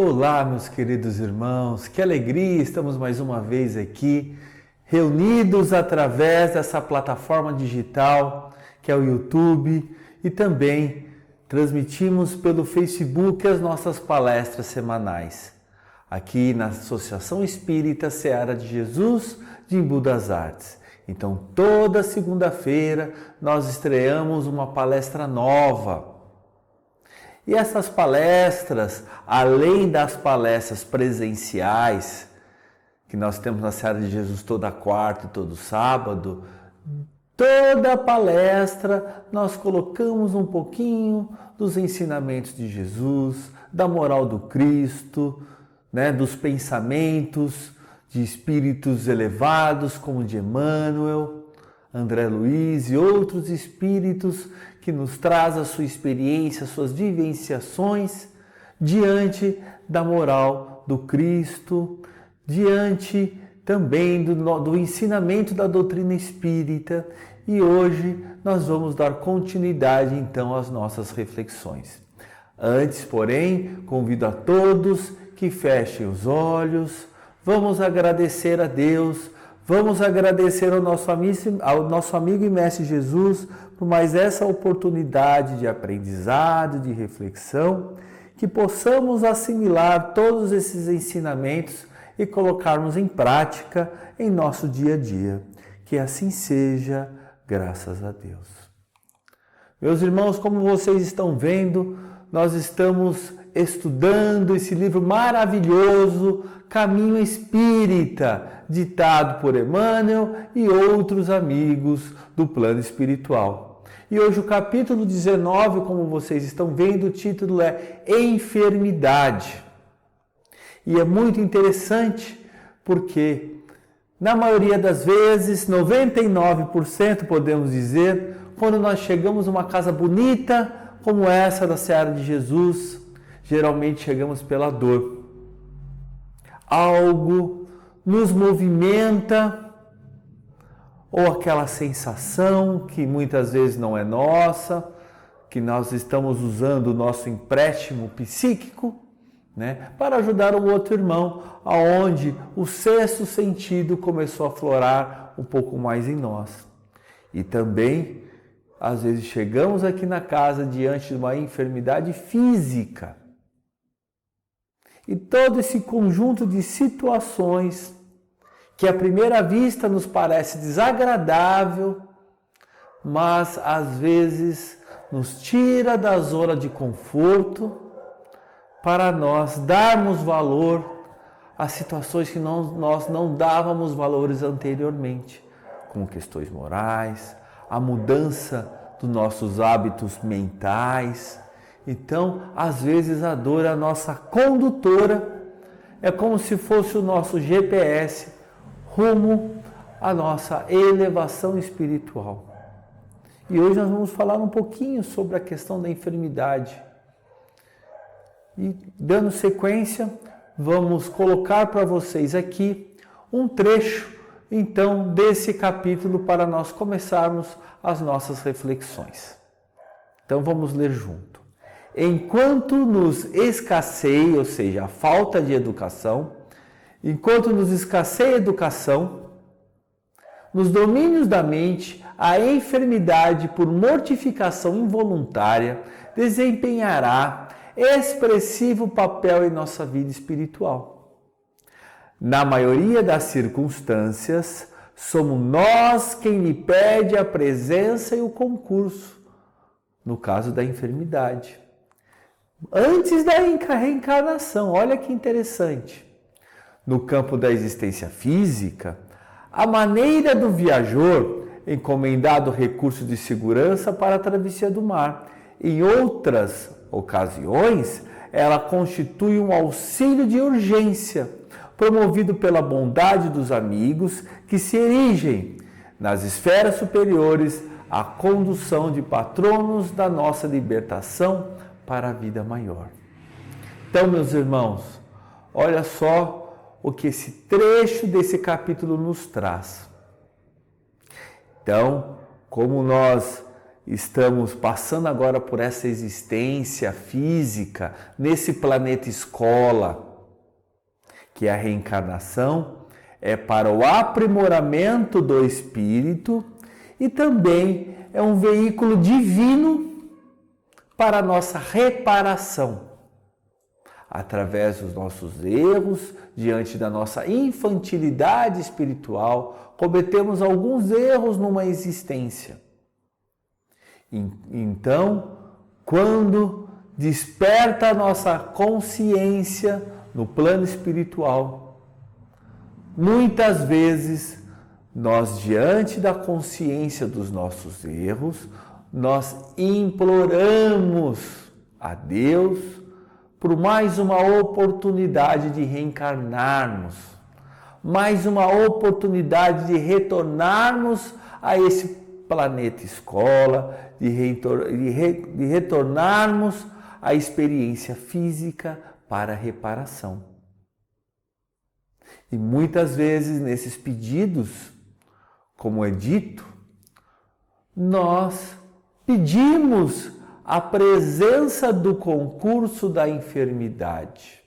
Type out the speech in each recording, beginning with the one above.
Olá, meus queridos irmãos, que alegria, estamos mais uma vez aqui, reunidos através dessa plataforma digital que é o YouTube e também transmitimos pelo Facebook as nossas palestras semanais, aqui na Associação Espírita Seara de Jesus de Embu das Artes. Então, toda segunda-feira nós estreamos uma palestra nova. E essas palestras, além das palestras presenciais, que nós temos na Seara de Jesus toda quarta e todo sábado, toda palestra nós colocamos um pouquinho dos ensinamentos de Jesus, da moral do Cristo, dos pensamentos de espíritos elevados, como de Emmanuel, André Luiz e outros espíritos que nos traz a sua experiência, suas vivenciações diante da moral do Cristo, diante também do ensinamento da doutrina espírita. E hoje nós vamos dar continuidade então às nossas reflexões. Antes, porém, convido a todos que fechem os olhos, vamos agradecer a Deus. Vamos agradecer ao nosso amigo e mestre Jesus por mais essa oportunidade de aprendizado, de reflexão, que possamos assimilar todos esses ensinamentos e colocarmos em prática em nosso dia a dia. Que assim seja, graças a Deus. Meus irmãos, como vocês estão vendo, nós estamos estudando esse livro maravilhoso, Caminho Espírita, ditado por Emmanuel e outros amigos do plano espiritual. E hoje o capítulo 19, como vocês estão vendo, o título é Enfermidade. E é muito interessante porque, na maioria das vezes, 99% podemos dizer, quando nós chegamos a uma casa bonita, como essa da Seara de Jesus, geralmente chegamos pela dor. Algo nos movimenta, ou aquela sensação que muitas vezes não é nossa, que nós estamos usando o nosso empréstimo psíquico, para ajudar o outro irmão, aonde o sexto sentido começou a florar um pouco mais em nós. E também, às vezes, chegamos aqui na casa diante de uma enfermidade física. E todo esse conjunto de situações que à primeira vista nos parece desagradável, mas às vezes nos tira da zona de conforto para nós darmos valor a situações que nós não dávamos valores anteriormente, como questões morais, a mudança dos nossos hábitos mentais. Então, às vezes a dor é a nossa condutora, é como se fosse o nosso GPS rumo à nossa elevação espiritual. E hoje nós vamos falar um pouquinho sobre a questão da enfermidade. E dando sequência, vamos colocar para vocês aqui um trecho, então, desse capítulo para nós começarmos as nossas reflexões. Então, vamos ler junto. Enquanto nos escasseia, ou seja, a falta de educação, enquanto nos escasseia a educação, nos domínios da mente, a enfermidade por mortificação involuntária desempenhará expressivo papel em nossa vida espiritual. Na maioria das circunstâncias, somos nós quem lhe pede a presença e o concurso, no caso da enfermidade. Antes da reencarnação, olha que interessante. No campo da existência física, a maneira do viajor encomendado recurso de segurança para a travessia do mar. Em outras ocasiões, ela constitui um auxílio de urgência, promovido pela bondade dos amigos que se erigem nas esferas superiores à condução de patronos da nossa libertação para a vida maior. Então, meus irmãos, olha só o que esse trecho desse capítulo nos traz. Então, como nós estamos passando agora por essa existência física, nesse planeta escola, que a reencarnação é para o aprimoramento do espírito e também é um veículo divino para a nossa reparação. Através dos nossos erros, diante da nossa infantilidade espiritual, cometemos alguns erros numa existência. Então, quando desperta a nossa consciência no plano espiritual, muitas vezes nós, diante da consciência dos nossos erros, nós imploramos a Deus por mais uma oportunidade de reencarnarmos, mais uma oportunidade de retornarmos a esse planeta escola, de retornarmos à experiência física para reparação. E muitas vezes nesses pedidos, como é dito, nós pedimos a presença do concurso da enfermidade,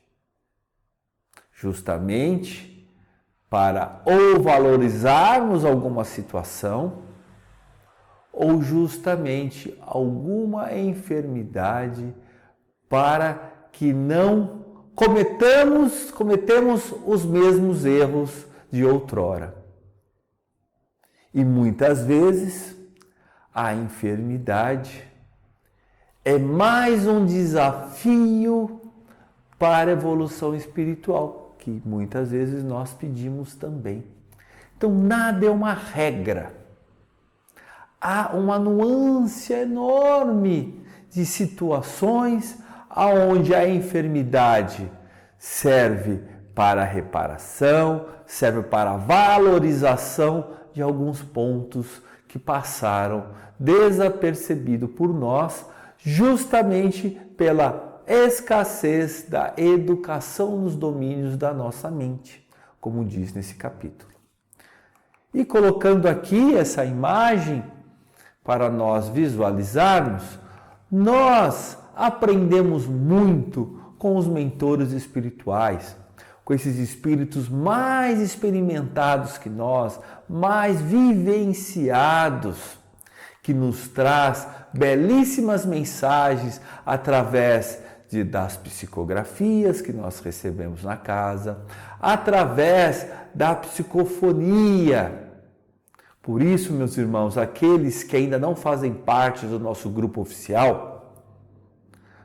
justamente para ou valorizarmos alguma situação, ou justamente alguma enfermidade para que não cometemos os mesmos erros de outrora. E muitas vezes a enfermidade é mais um desafio para a evolução espiritual, que muitas vezes nós pedimos também. Então, nada é uma regra. Há uma nuance enorme de situações onde a enfermidade serve para a reparação, serve para a valorização de alguns pontos que passaram desapercebido por nós, justamente pela escassez da educação nos domínios da nossa mente, como diz nesse capítulo. E colocando aqui essa imagem para nós visualizarmos, nós aprendemos muito com os mentores espirituais, com esses espíritos mais experimentados que nós, mais vivenciados, que nos traz belíssimas mensagens através das psicografias que nós recebemos na casa, através da psicofonia. Por isso, meus irmãos, aqueles que ainda não fazem parte do nosso grupo oficial,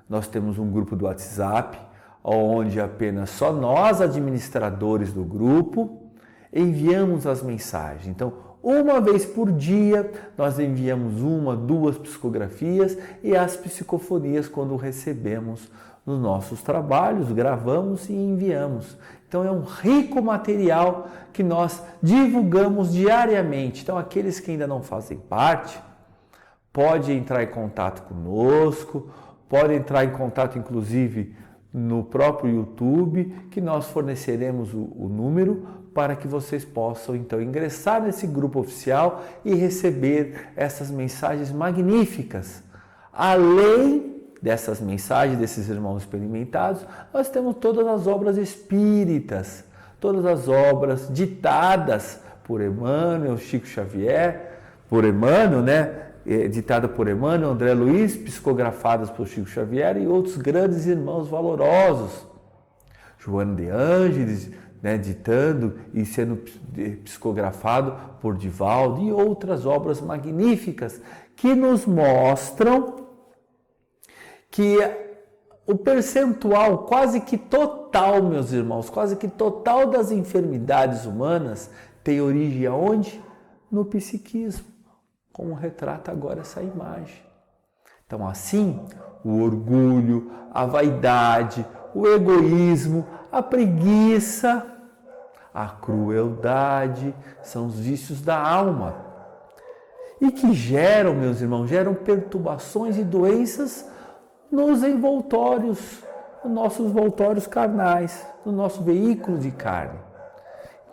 nós temos um grupo do WhatsApp, onde apenas só nós, administradores do grupo, enviamos as mensagens. Então, uma vez por dia, nós enviamos 1, 2 psicografias e as psicofonias quando recebemos nos nossos trabalhos, gravamos e enviamos. Então é um rico material que nós divulgamos diariamente. Então aqueles que ainda não fazem parte, pode entrar em contato conosco, pode entrar em contato inclusive no próprio YouTube, que nós forneceremos o número para que vocês possam então ingressar nesse grupo oficial e receber essas mensagens magníficas. Além dessas mensagens, desses irmãos experimentados, nós temos todas as obras espíritas, todas as obras ditadas por Emmanuel, Chico Xavier, por Emmanuel, ditada por Emmanuel, André Luiz, psicografadas por Chico Xavier e outros grandes irmãos valorosos. Joana de Ângeles, ditando e sendo psicografado por Divaldo e outras obras magníficas que nos mostram que o percentual quase que total, meus irmãos, quase que total das enfermidades humanas tem origem aonde? No psiquismo, como retrata agora essa imagem. Então, assim, o orgulho, a vaidade, o egoísmo, a preguiça, a crueldade, são os vícios da alma. E que geram, meus irmãos, perturbações e doenças nos envoltórios, nos nossos envoltórios carnais, no nosso veículo de carne.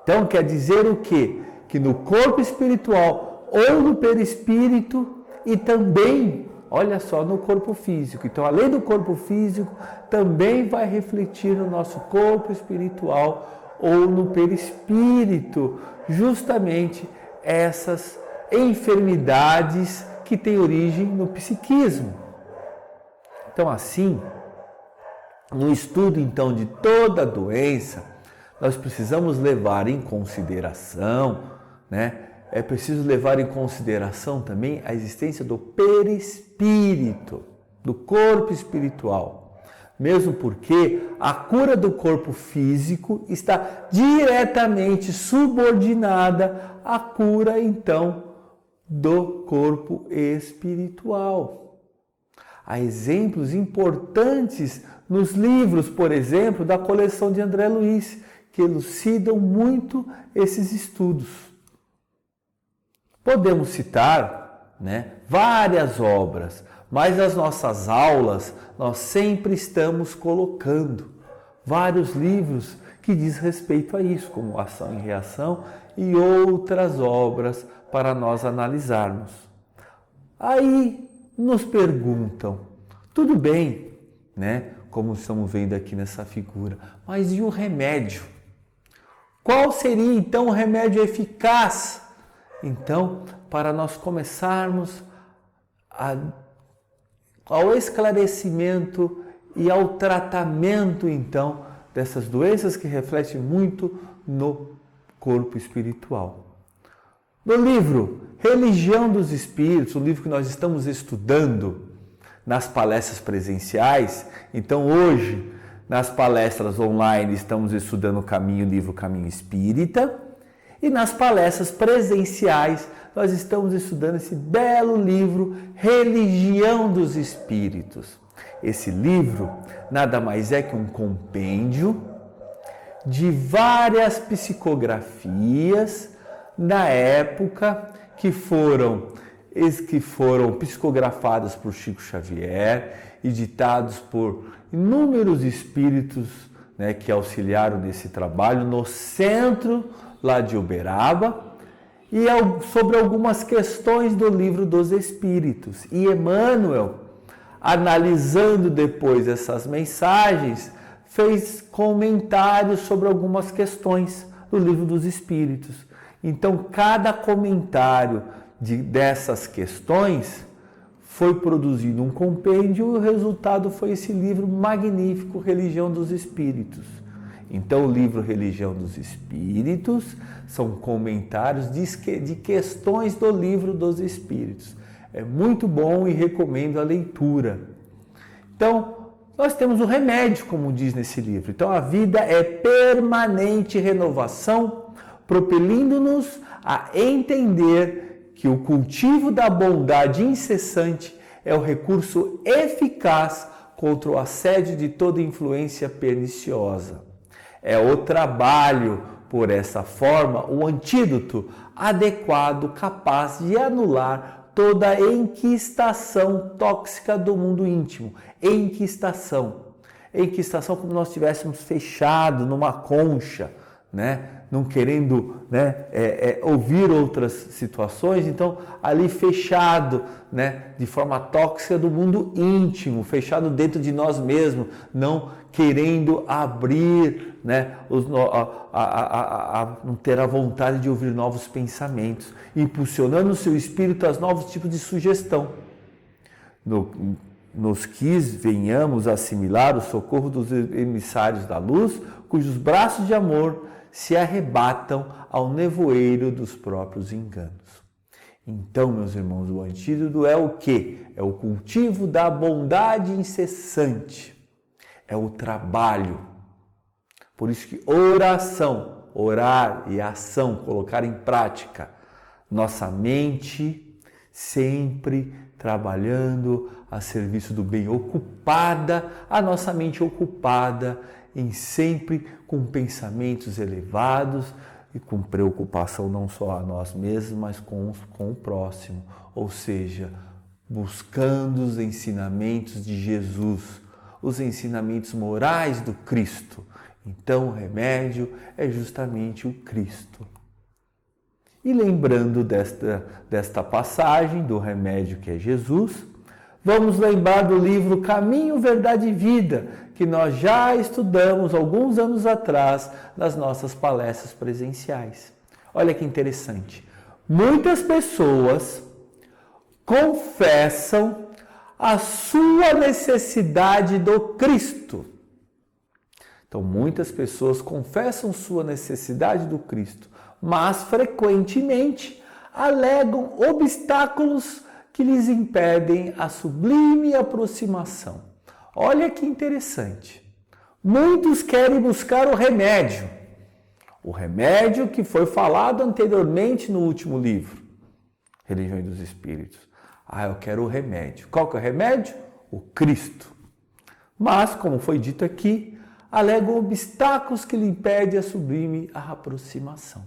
Então, quer dizer o quê? Que no corpo espiritual ou no perispírito e também, olha só, no corpo físico. Então, além do corpo físico, também vai refletir no nosso corpo espiritual ou no perispírito, justamente essas enfermidades que têm origem no psiquismo. Então, assim, no estudo então de toda doença, nós precisamos levar em consideração, É preciso levar em consideração também a existência do perispírito, do corpo espiritual. Mesmo porque a cura do corpo físico está diretamente subordinada à cura, então, do corpo espiritual. Há exemplos importantes nos livros, por exemplo, da coleção de André Luiz, que elucidam muito esses estudos. Podemos citar, várias obras, mas nas nossas aulas nós sempre estamos colocando vários livros que diz respeito a isso, como Ação e Reação e outras obras para nós analisarmos. Aí nos perguntam, tudo bem, como estamos vendo aqui nessa figura, mas e o remédio? Qual seria então o remédio eficaz? Então, para nós começarmos ao esclarecimento e ao tratamento, então, dessas doenças que refletem muito no corpo espiritual. No livro Religião dos Espíritos, o livro que nós estamos estudando nas palestras presenciais, então hoje, nas palestras online, estamos estudando o livro Caminho Espírita, e nas palestras presenciais, nós estamos estudando esse belo livro, Religião dos Espíritos. Esse livro nada mais é que um compêndio de várias psicografias da época que foram psicografadas por Chico Xavier e ditados por inúmeros espíritos que auxiliaram nesse trabalho no centro lá de Uberaba, e sobre algumas questões do Livro dos Espíritos. E Emmanuel, analisando depois essas mensagens, fez comentários sobre algumas questões do Livro dos Espíritos. Então, cada comentário dessas questões foi produzido um compêndio e o resultado foi esse livro magnífico, Religião dos Espíritos. Então, o livro Religião dos Espíritos são comentários de questões do Livro dos Espíritos. É muito bom e recomendo a leitura. Então, nós temos o remédio, como diz nesse livro. Então, a vida é permanente renovação, propelindo-nos a entender que o cultivo da bondade incessante é o recurso eficaz contra o assédio de toda influência perniciosa. É o trabalho, por essa forma, o antídoto adequado capaz de anular toda a enquistação tóxica do mundo íntimo. Enquistação como nós estivéssemos fechados numa concha, não querendo ouvir outras situações, então ali fechado, de forma tóxica do mundo íntimo, fechado dentro de nós mesmos, não querendo abrir, não ter a vontade de ouvir novos pensamentos, impulsionando o seu espírito a novos tipos de sugestão. Nos quis venhamos assimilar o socorro dos emissários da luz, cujos braços de amor se arrebatam ao nevoeiro dos próprios enganos. Então, meus irmãos, o antídoto é o quê? É o cultivo da bondade incessante. É o trabalho. Por isso que oração, orar e ação, colocar em prática. Nossa mente sempre trabalhando a serviço do bem, a nossa mente ocupada em sempre com pensamentos elevados e com preocupação não só a nós mesmos, mas com o próximo. Ou seja, buscando os ensinamentos de Jesus, os ensinamentos morais do Cristo. Então, o remédio é justamente o Cristo. E lembrando desta passagem do remédio que é Jesus, vamos lembrar do livro Caminho, Verdade e Vida, que nós já estudamos alguns anos atrás nas nossas palestras presenciais. Olha que interessante. Muitas pessoas confessam a sua necessidade do Cristo. Então, muitas pessoas confessam sua necessidade do Cristo, mas frequentemente alegam obstáculos que lhes impedem a sublime aproximação. Olha que interessante. Muitos querem buscar o remédio que foi falado anteriormente no último livro, Religião dos Espíritos. Eu quero o remédio. Qual que é o remédio? O Cristo. Mas, como foi dito aqui, alegam obstáculos que lhe impedem a sublime aproximação.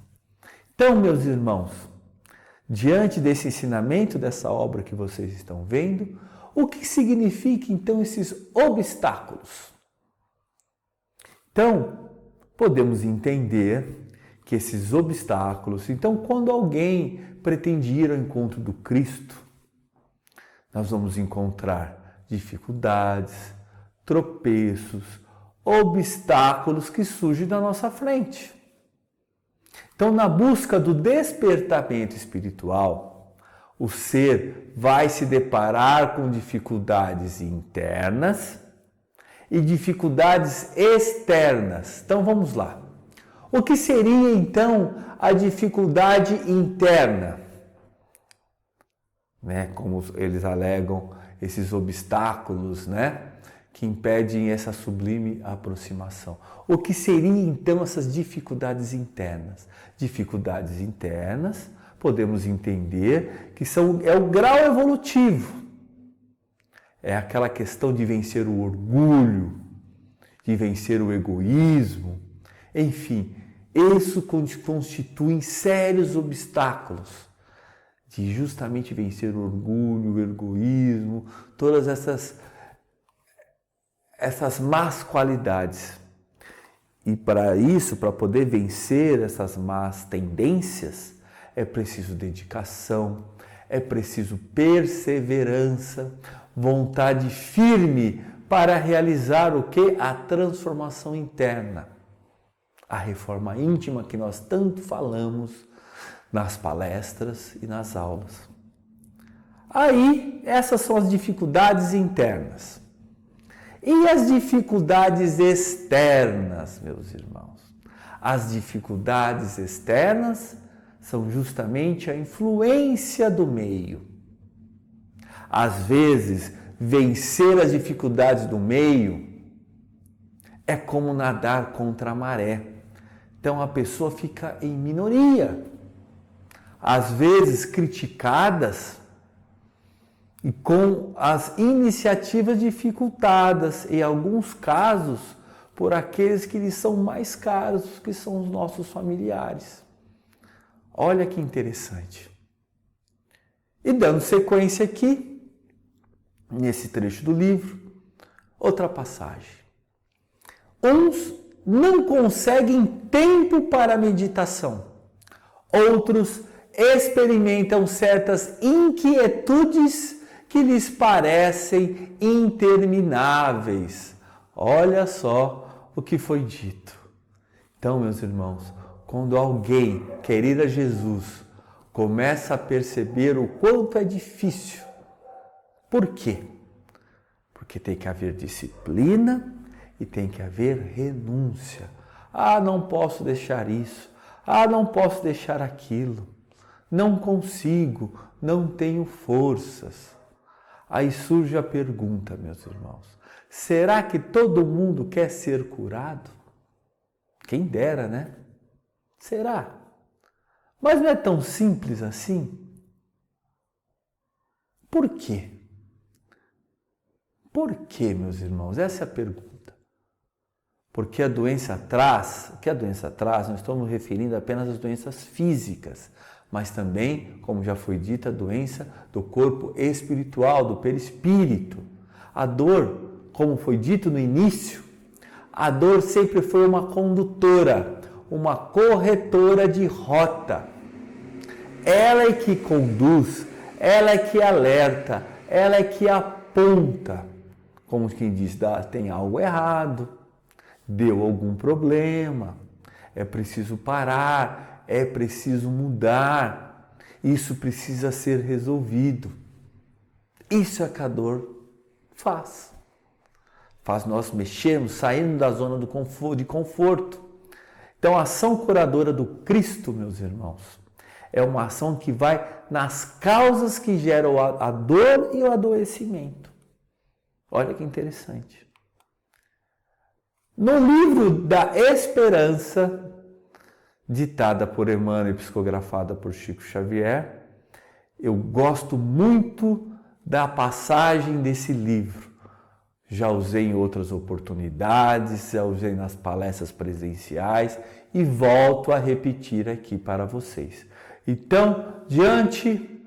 Então, meus irmãos, diante desse ensinamento, dessa obra que vocês estão vendo, o que significa então esses obstáculos? Então, podemos entender que esses obstáculos, então quando alguém pretende ir ao encontro do Cristo, nós vamos encontrar dificuldades, tropeços, obstáculos que surgem da nossa frente. Então, na busca do despertamento espiritual, o ser vai se deparar com dificuldades internas e dificuldades externas. Então, vamos lá. O que seria, então, a dificuldade interna? Como eles alegam, esses obstáculos, que impedem essa sublime aproximação. O que seriam, então, essas dificuldades internas? Dificuldades internas, podemos entender que é o grau evolutivo. É aquela questão de vencer o orgulho, de vencer o egoísmo. Enfim, isso constitui sérios obstáculos de justamente vencer o orgulho, o egoísmo, todas essas más qualidades. E para isso, para poder vencer essas más tendências, é preciso dedicação, é preciso perseverança, vontade firme para realizar o quê? A transformação interna. A reforma íntima que nós tanto falamos nas palestras e nas aulas. Aí, essas são as dificuldades internas. E as dificuldades externas, meus irmãos? As dificuldades externas são justamente a influência do meio. Às vezes, vencer as dificuldades do meio é como nadar contra a maré. Então, a pessoa fica em minoria. Às vezes, criticadas e com as iniciativas dificultadas, em alguns casos, por aqueles que lhes são mais caros, que são os nossos familiares. Olha que interessante. E dando sequência aqui, nesse trecho do livro, outra passagem. Uns não conseguem tempo para a meditação, outros experimentam certas inquietudes que lhes parecem intermináveis. Olha só o que foi dito. Então, meus irmãos, quando alguém quer ir a Jesus, começa a perceber o quanto é difícil. Por quê? Porque tem que haver disciplina e tem que haver renúncia. Não posso deixar isso. Não posso deixar aquilo. Não consigo, não tenho forças. Aí surge a pergunta, meus irmãos, será que todo mundo quer ser curado? Quem dera, né? Será? Mas não é tão simples assim? Por quê? Por quê, meus irmãos? Essa é a pergunta. Porque a doença traz, o que a doença traz, não estamos referindo apenas às doenças físicas, mas também, como já foi dito, a doença do corpo espiritual, do perispírito. A dor, como foi dito no início, a dor sempre foi uma condutora, uma corretora de rota. ela é que conduz, ela é que alerta, ela é que aponta. Como quem diz, tem algo errado, deu algum problema, é preciso parar, é preciso mudar, isso precisa ser resolvido. Isso é que a dor faz. Faz nós mexermos, sairmos da zona de conforto. Então, a ação curadora do Cristo, meus irmãos, é uma ação que vai nas causas que geram a dor e o adoecimento. Olha que interessante. No livro da Esperança, ditada por Emmanuel e psicografada por Chico Xavier, eu gosto muito da passagem desse livro. Já usei em outras oportunidades, já usei nas palestras presenciais e volto a repetir aqui para vocês. Então, diante,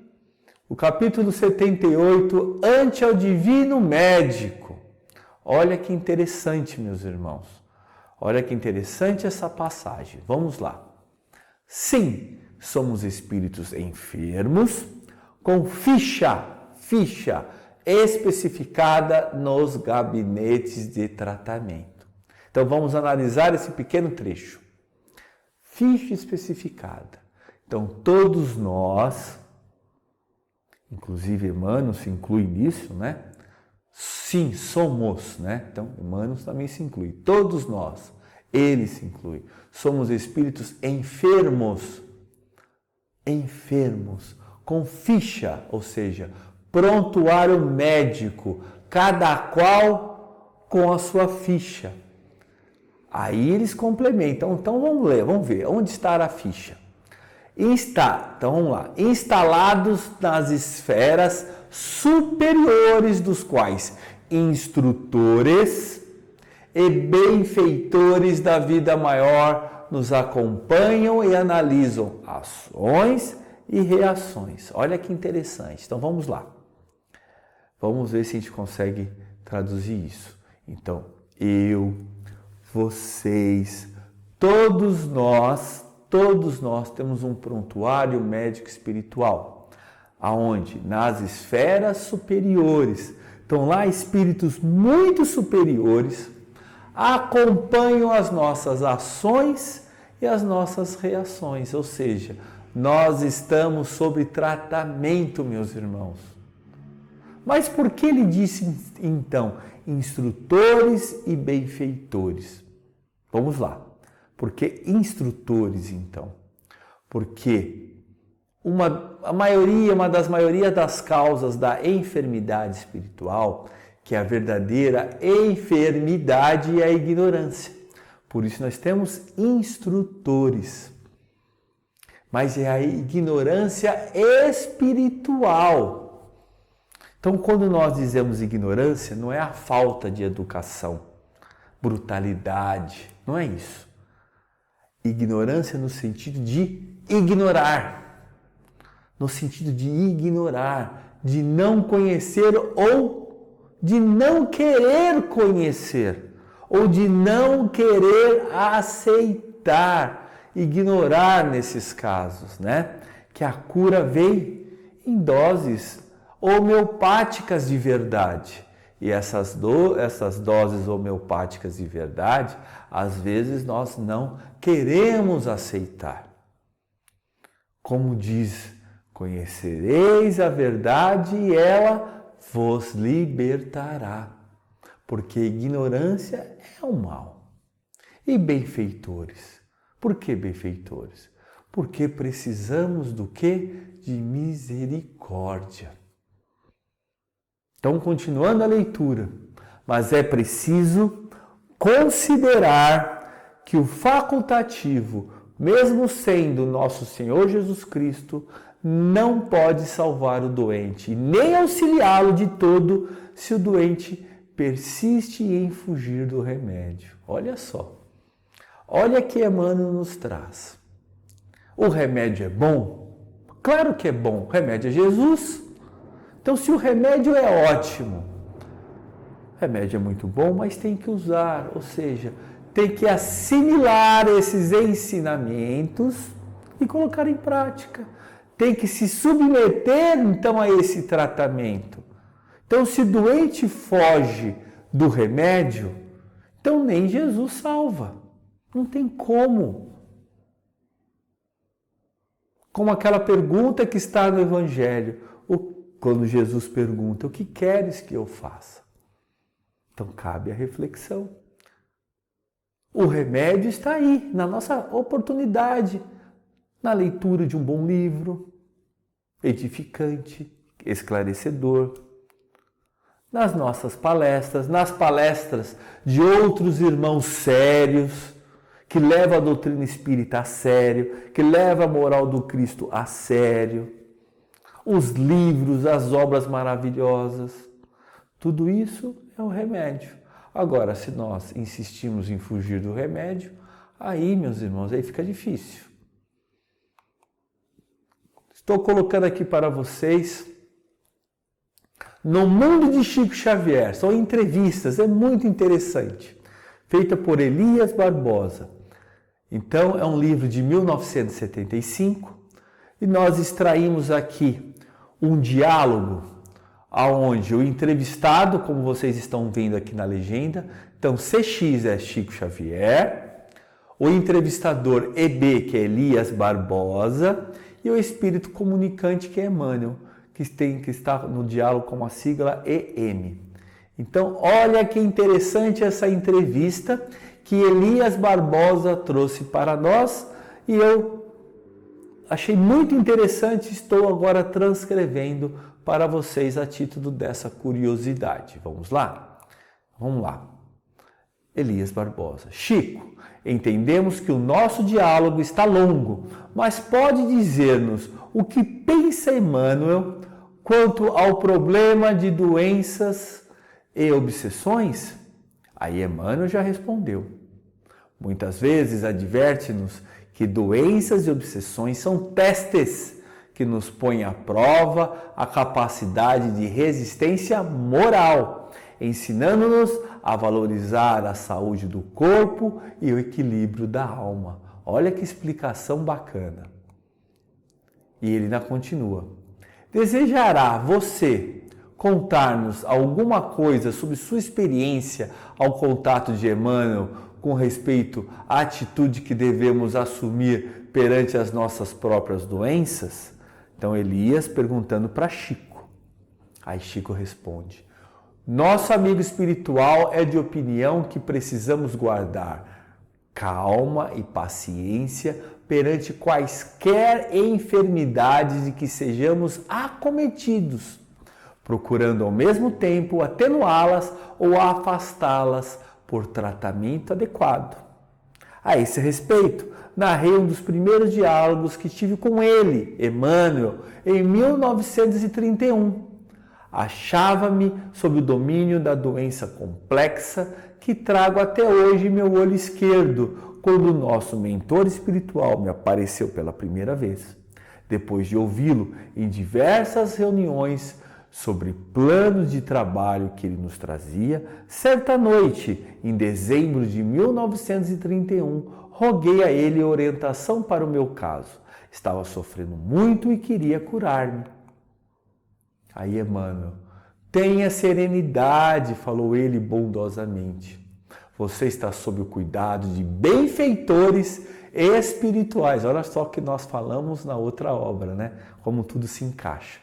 o capítulo 78, ante ao divino médico. Olha que interessante, meus irmãos. Olha que interessante essa passagem. Vamos lá. Sim, somos espíritos enfermos com ficha especificada nos gabinetes de tratamento. Então vamos analisar esse pequeno trecho. Ficha especificada. Então todos nós, inclusive Emmanuel se inclui nisso, né? Sim, somos, né? Então Emmanuel também se inclui. Todos nós, ele se inclui. Somos espíritos enfermos, com ficha, ou seja, prontuário médico, cada qual com a sua ficha. Aí eles complementam. Então vamos ler, vamos ver. Onde está a ficha? Então vamos lá. Instalados nas esferas superiores dos quais instrutores e benfeitores da vida maior nos acompanham e analisam ações e reações. Olha que interessante. Então vamos lá. Vamos ver se a gente consegue traduzir isso. Então, eu, vocês, todos nós temos um prontuário médico espiritual. Aonde? Nas esferas superiores. Então lá espíritos muito superiores acompanham as nossas ações e as nossas reações. Ou seja, nós estamos sob tratamento, meus irmãos. Mas por que ele disse, então, instrutores e benfeitores? Vamos lá. Por que instrutores, então? Porque uma das maiorias das causas da enfermidade espiritual, que é a verdadeira enfermidade, é a ignorância. Por isso nós temos instrutores. Mas é a ignorância espiritual. Então, quando nós dizemos ignorância, não é a falta de educação, brutalidade, não é isso. Ignorância no sentido de ignorar, de não conhecer ou de não querer conhecer, ou de não querer aceitar, ignorar nesses casos, né? Que a cura vem em doses homeopáticas de verdade. E essas doses homeopáticas de verdade, às vezes nós não queremos aceitar. Como diz, conhecereis a verdade e ela vos libertará. Porque ignorância é o mal. E benfeitores? Por que benfeitores? Porque precisamos do quê? De misericórdia. Então, continuando a leitura, mas é preciso considerar que o facultativo, mesmo sendo nosso Senhor Jesus Cristo, não pode salvar o doente, nem auxiliá-lo de todo se o doente persiste em fugir do remédio. Olha só, olha que Emmanuel nos traz. O remédio é bom? Claro que é bom, o remédio é Jesus. Então, se o remédio é ótimo, o remédio é muito bom, mas tem que usar, ou seja, tem que assimilar esses ensinamentos e colocar em prática. tem que se submeter então a esse tratamento. Então, se o doente foge do remédio, então nem Jesus salva. Não tem como. Como aquela pergunta que está no Evangelho, quando Jesus pergunta: o que queres que eu faça? Então cabe a reflexão. O remédio está aí, na nossa oportunidade, na leitura de um bom livro, edificante, esclarecedor, nas nossas palestras, nas palestras de outros irmãos sérios, que levam a doutrina espírita a sério, que levam a moral do Cristo a sério, os livros, as obras maravilhosas, tudo isso é o remédio. Agora, se nós insistimos em fugir do remédio, aí, meus irmãos, aí fica difícil. Estou colocando aqui para vocês, No Mundo de Chico Xavier, são entrevistas, é muito interessante, feita por Elias Barbosa. Então, é um livro de 1975 e nós extraímos aqui um diálogo onde o entrevistado, como vocês estão vendo aqui na legenda, então CX é Chico Xavier, o entrevistador EB, que é Elias Barbosa, e o espírito comunicante, que é Emmanuel, que está no diálogo com a sigla EM. Então, olha que interessante essa entrevista que Elias Barbosa trouxe para nós e eu achei muito interessante, estou agora transcrevendo para vocês a título dessa curiosidade. Vamos lá? Vamos lá. Elias Barbosa. Chico, entendemos que o nosso diálogo está longo, mas pode dizer-nos o que pensa Emmanuel quanto ao problema de doenças e obsessões? Aí Emmanuel já respondeu. Muitas vezes adverte-nos que doenças e obsessões são testes que nos põem à prova a capacidade de resistência moral, ensinando-nos a valorizar a saúde do corpo e o equilíbrio da alma. Olha que explicação bacana. E ele ainda continua. Desejará você contar-nos alguma coisa sobre sua experiência ao contato de Emmanuel com respeito à atitude que devemos assumir perante as nossas próprias doenças? Então Elias perguntando para Chico. Aí Chico responde: nosso amigo espiritual é de opinião que precisamos guardar calma e paciência perante quaisquer enfermidades de que sejamos acometidos, procurando ao mesmo tempo atenuá-las ou afastá-las por tratamento adequado. A esse respeito, narrei um dos primeiros diálogos que tive com ele, Emmanuel, em 1931. Achava-me sob o domínio da doença complexa que trago até hoje em meu olho esquerdo, quando o nosso mentor espiritual me apareceu pela primeira vez. Depois de ouvi-lo em diversas reuniões sobre planos de trabalho que ele nos trazia, certa noite, em dezembro de 1931, roguei a ele orientação para o meu caso. Estava sofrendo muito e queria curar-me. Aí Emmanuel: tenha serenidade, falou ele bondosamente. Você está sob o cuidado de benfeitores espirituais. Olha só o que nós falamos na outra obra, né? Como tudo se encaixa.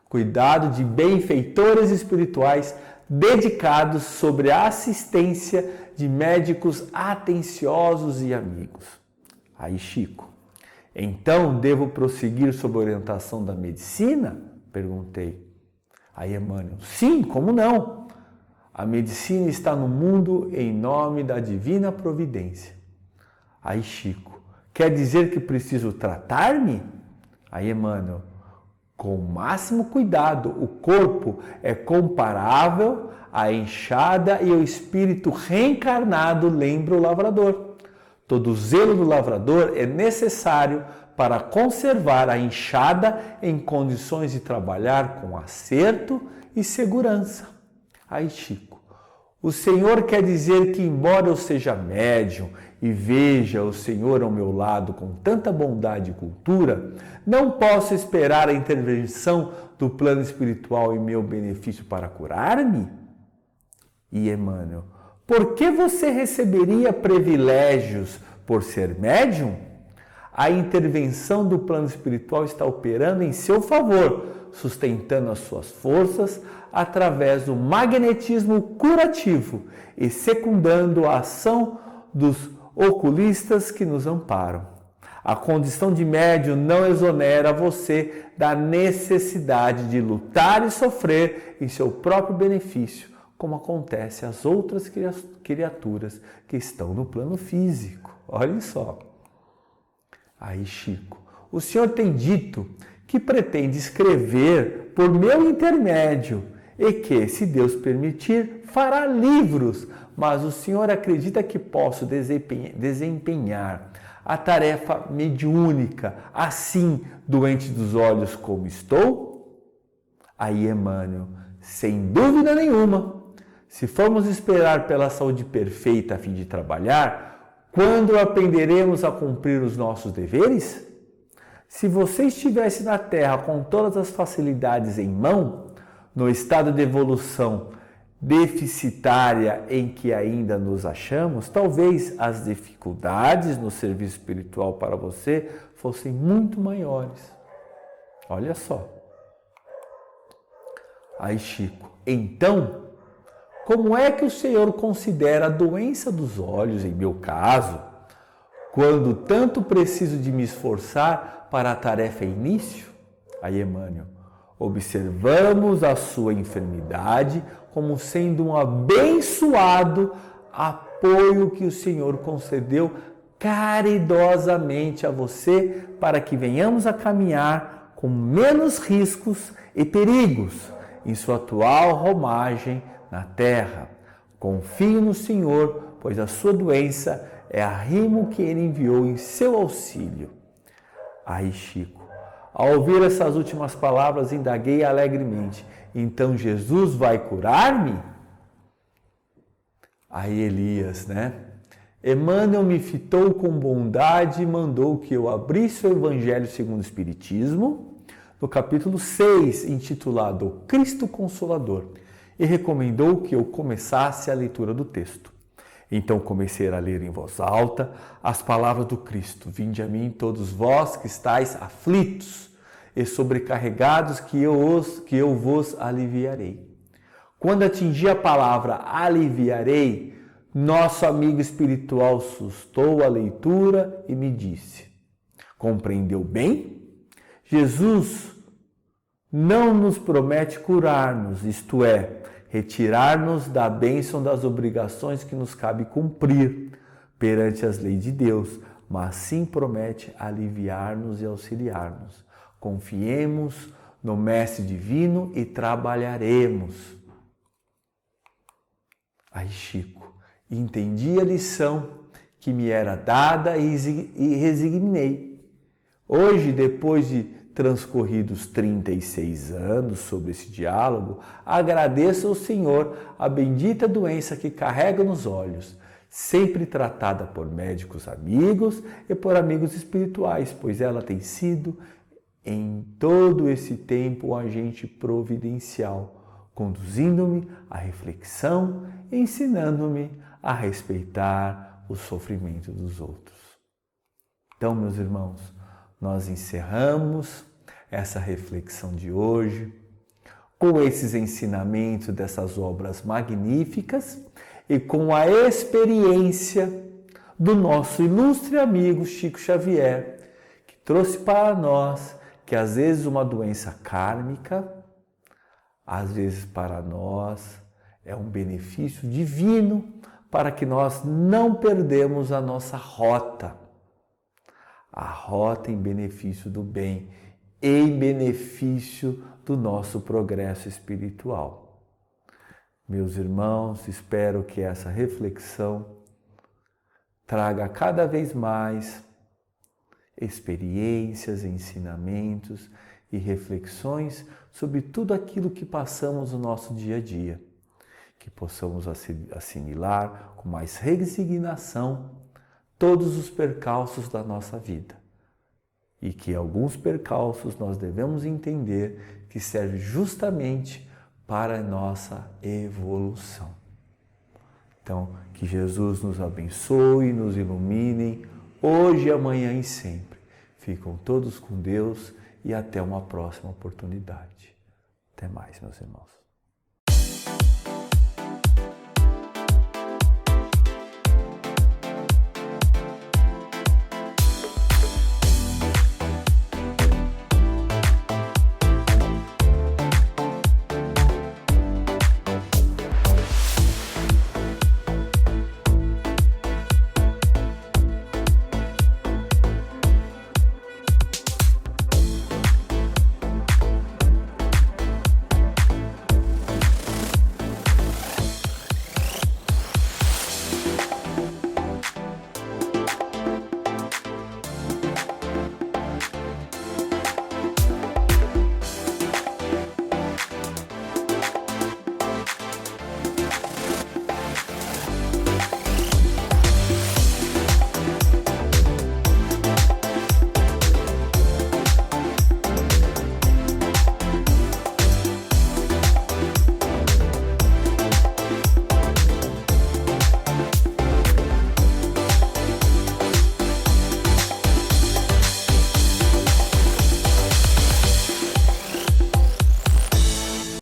Cuidado de benfeitores espirituais dedicados sobre a assistência de médicos atenciosos e amigos. Aí Chico: então devo prosseguir sob a orientação da medicina? Perguntei. Aí Emmanuel: sim, como não? A medicina está no mundo em nome da divina providência. Aí Chico: quer dizer que preciso tratar-me? Aí Emmanuel: com o máximo cuidado, o corpo é comparável à enxada e o espírito reencarnado lembra o lavrador. Todo zelo do lavrador é necessário para conservar a enxada em condições de trabalhar com acerto e segurança. Aí Chico: O Senhor quer dizer que, embora eu seja médium e veja o Senhor ao meu lado com tanta bondade e cultura, não posso esperar a intervenção do plano espiritual em meu benefício para curar-me? E Emmanuel, por que você receberia privilégios por ser médium? A intervenção do plano espiritual está operando em seu favor, sustentando as suas forças através do magnetismo curativo e secundando a ação dos oculistas que nos amparam. A condição de médium não exonera você da necessidade de lutar e sofrer em seu próprio benefício, como acontece às outras criaturas que estão no plano físico. Olhem só. Aí, Chico, o senhor tem dito que pretende escrever por meu intermédio e que, se Deus permitir, fará livros, mas o senhor acredita que posso desempenhar a tarefa mediúnica, assim, doente dos olhos como estou? Aí, Emmanuel, sem dúvida nenhuma, se formos esperar pela saúde perfeita a fim de trabalhar, quando aprenderemos a cumprir os nossos deveres? Se você estivesse na Terra com todas as facilidades em mão, no estado de evolução deficitária em que ainda nos achamos, talvez as dificuldades no serviço espiritual para você fossem muito maiores. Olha só. Aí, Chico, então, como é que o Senhor considera a doença dos olhos, em meu caso, quando tanto preciso de me esforçar para a tarefa início? Aí, Emmanuel, observamos a sua enfermidade como sendo um abençoado apoio que o Senhor concedeu caridosamente a você para que venhamos a caminhar com menos riscos e perigos em sua atual romagem na terra. Confio no Senhor, pois a sua doença é arrimo que Ele enviou em seu auxílio. Aí, Chico, ao ouvir essas últimas palavras, indaguei alegremente: então Jesus vai curar-me? Aí Elias, né? Emmanuel me fitou com bondade e mandou que eu abrisse o Evangelho segundo o Espiritismo, no capítulo 6, intitulado Cristo Consolador, e recomendou que eu começasse a leitura do texto. Então comecei a ler em voz alta as palavras do Cristo: vinde a mim todos vós que estáis aflitos e sobrecarregados, que eu vos aliviarei. Quando atingi a palavra aliviarei, nosso amigo espiritual sustou a leitura e me disse: compreendeu bem? Jesus não nos promete curar-nos, isto é, retirar-nos da bênção das obrigações que nos cabe cumprir perante as leis de Deus, mas sim promete aliviar-nos e auxiliar-nos. Confiemos no Mestre Divino e trabalharemos. Aí, Chico, entendi a lição que me era dada e resignei. Hoje, depois de transcorridos 36 anos sobre esse diálogo, agradeço ao Senhor a bendita doença que carrego nos olhos, sempre tratada por médicos amigos e por amigos espirituais, pois ela tem sido, em todo esse tempo, um agente providencial, conduzindo-me à reflexão e ensinando-me a respeitar o sofrimento dos outros. Então, meus irmãos, nós encerramos essa reflexão de hoje com esses ensinamentos dessas obras magníficas e com a experiência do nosso ilustre amigo Chico Xavier, que trouxe para nós que às vezes uma doença kármica, às vezes para nós é um benefício divino para que nós não perdemos a nossa rota. A rota em benefício do bem, em benefício do nosso progresso espiritual. Meus irmãos, espero que essa reflexão traga cada vez mais experiências, ensinamentos e reflexões sobre tudo aquilo que passamos no nosso dia a dia. que possamos assimilar com mais resignação todos os percalços da nossa vida. E que alguns percalços nós devemos entender que servem justamente para a nossa evolução. Então, que Jesus nos abençoe, nos ilumine, hoje, amanhã e sempre. Ficam todos com Deus e até uma próxima oportunidade. Até mais, meus irmãos.